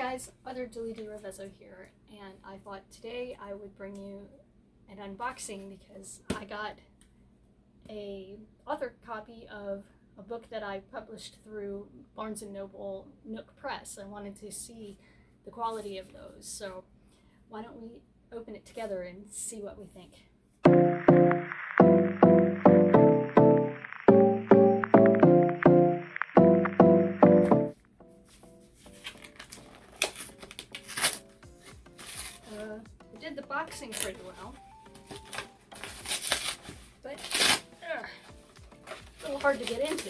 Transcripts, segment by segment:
guys, Other Deleted Revezzo here, and I thought today I would bring you an unboxing because I got a author copy of a book that I published through Barnes & Noble Nook Press. I wanted to see the quality of those, so why don't we open it together and see what we think. I did the boxing pretty well, but a little hard to get into.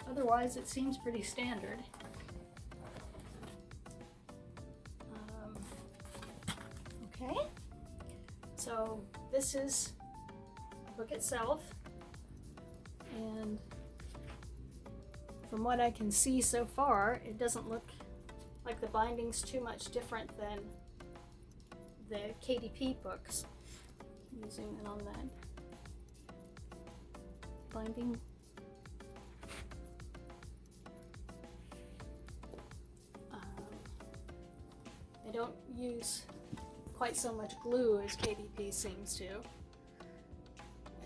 Otherwise, it seems pretty standard. Okay, so this is the book itself, and from what I can see so far, it doesn't look like the binding's too much different than the KDP books. Let me zoom in on that binding. They don't use quite so much glue as KDP seems to.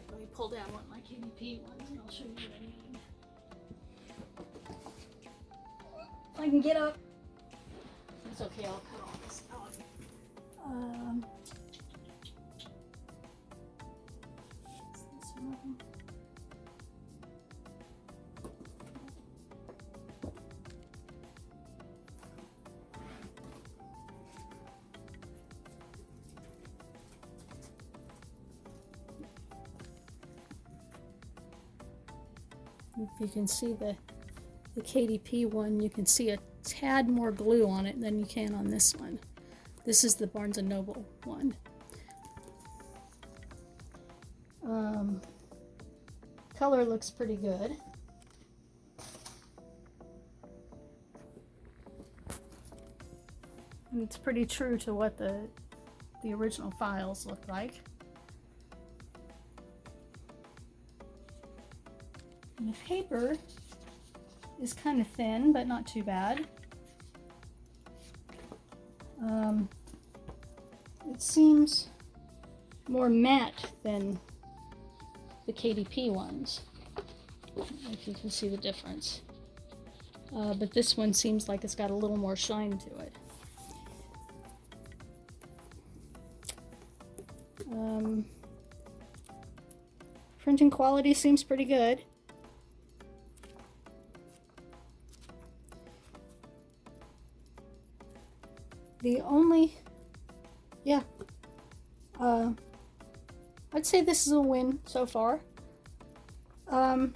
Let me pull down one of my KDP ones and I'll show you what I mean. If I can get up. It's okay, I'll cut all this out. This one. If you can see the KDP one, you can see a tad more glue on it than you can on this one. This is the Barnes & Noble one. Color looks pretty good. And it's pretty true to what the original files look like. And the paper is kind of thin, but not too bad. It seems more matte than the KDP ones, if you can see the difference. But this one seems like it's got a little more shine to it. Printing quality seems pretty good. The only, I'd say this is a win so far. The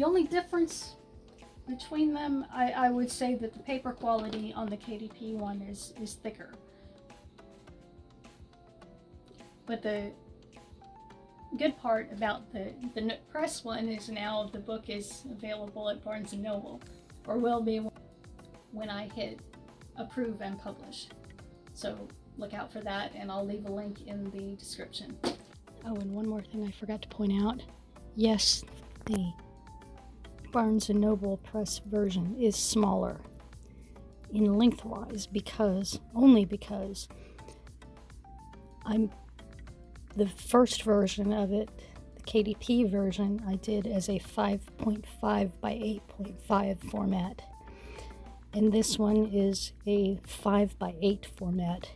only difference between them, I would say that the paper quality on the KDP one is thicker. But the good part about the Nook Press one is now the book is available at Barnes & Noble, or will be when I hit approve and publish. So look out for that, and I'll leave a link in the description. Oh, and one more thing I forgot to point out. Yes, the Barnes & Noble Press version is smaller in lengthwise only because the first version of it, the KDP version, I did as a 5.5 by 8.5 format. And this one is a 5 by 8 format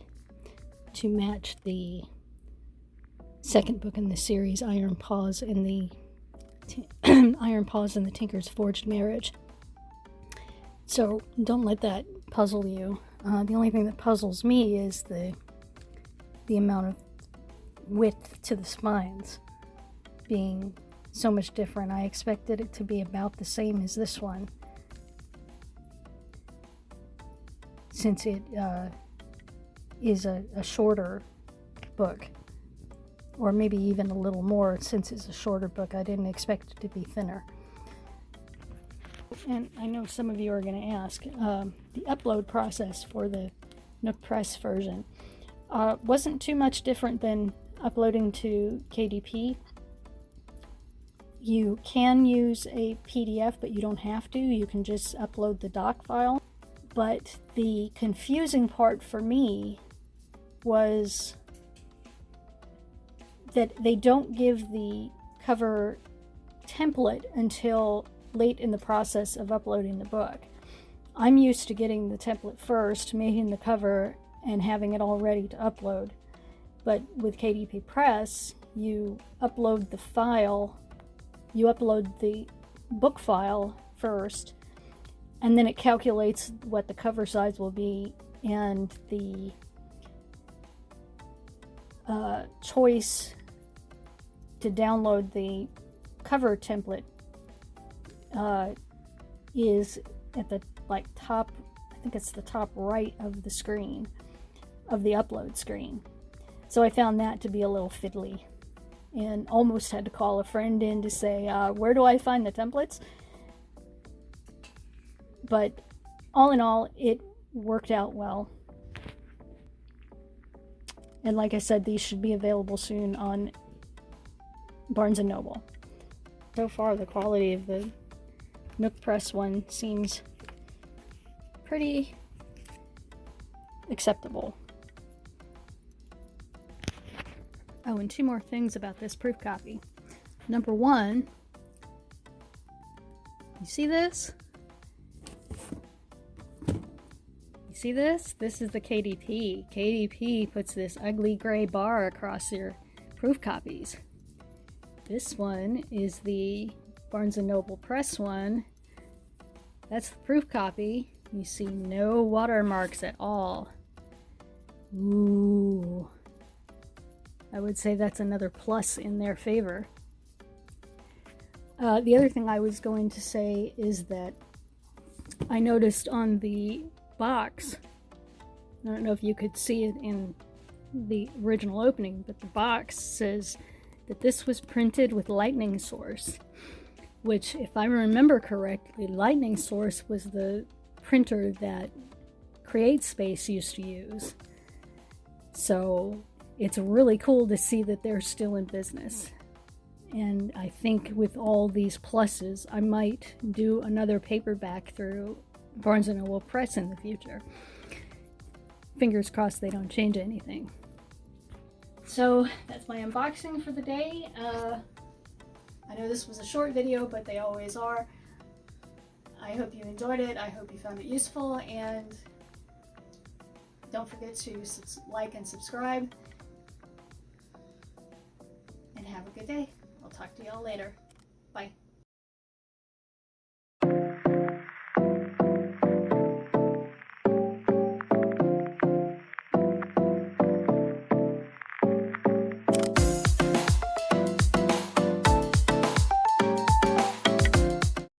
to match the second book in the series, Iron Paws and the Tinker's Forged Marriage. So don't let that puzzle you. The only thing that puzzles me is the amount of width to the spines being so much different. I expected it to be about the same as this one, since it is a shorter book, or maybe even a little more since it's a shorter book. I didn't expect it to be thinner. And I know some of you are going to ask, the upload process for the Nook Press version. Wasn't too much different than uploading to KDP. You can use a PDF, but you don't have to. You can just upload the doc file. But the confusing part for me was that they don't give the cover template until late in the process of uploading the book. I'm used to getting the template first, making the cover, and having it all ready to upload. But with KDP Press, you upload the file, you upload the book file first, and then it calculates what the cover size will be, and the choice to download the cover template is at the top, I think it's the top right of the screen, of the upload screen. So I found that to be a little fiddly and almost had to call a friend in to say, where do I find the templates? But all in all, it worked out well. And like I said, these should be available soon on Barnes & Noble. So far, the quality of the Nook Press one seems pretty acceptable. Oh, and two more things about this proof copy. Number one, you see this? You see this? This is the KDP. KDP puts this ugly gray bar across your proof copies. This one is the Barnes & Noble Press one. That's the proof copy. You see no watermarks at all. Ooh. I would say that's another plus in their favor. The other thing I was going to say is that I noticed on the box, I don't know if you could see it in the original opening, but the box says that this was printed with Lightning Source, which, if I remember correctly, Lightning Source was the printer that CreateSpace used to use. So it's really cool to see that they're still in business. And I think with all these pluses, I might do another paperback through Barnes & Noble Press in the future. Fingers crossed they don't change anything. So that's my unboxing for the day. I know this was a short video, but they always are. I hope you enjoyed it. I hope you found it useful, and don't forget to like and subscribe. And have a good day. I'll talk to y'all later. Bye.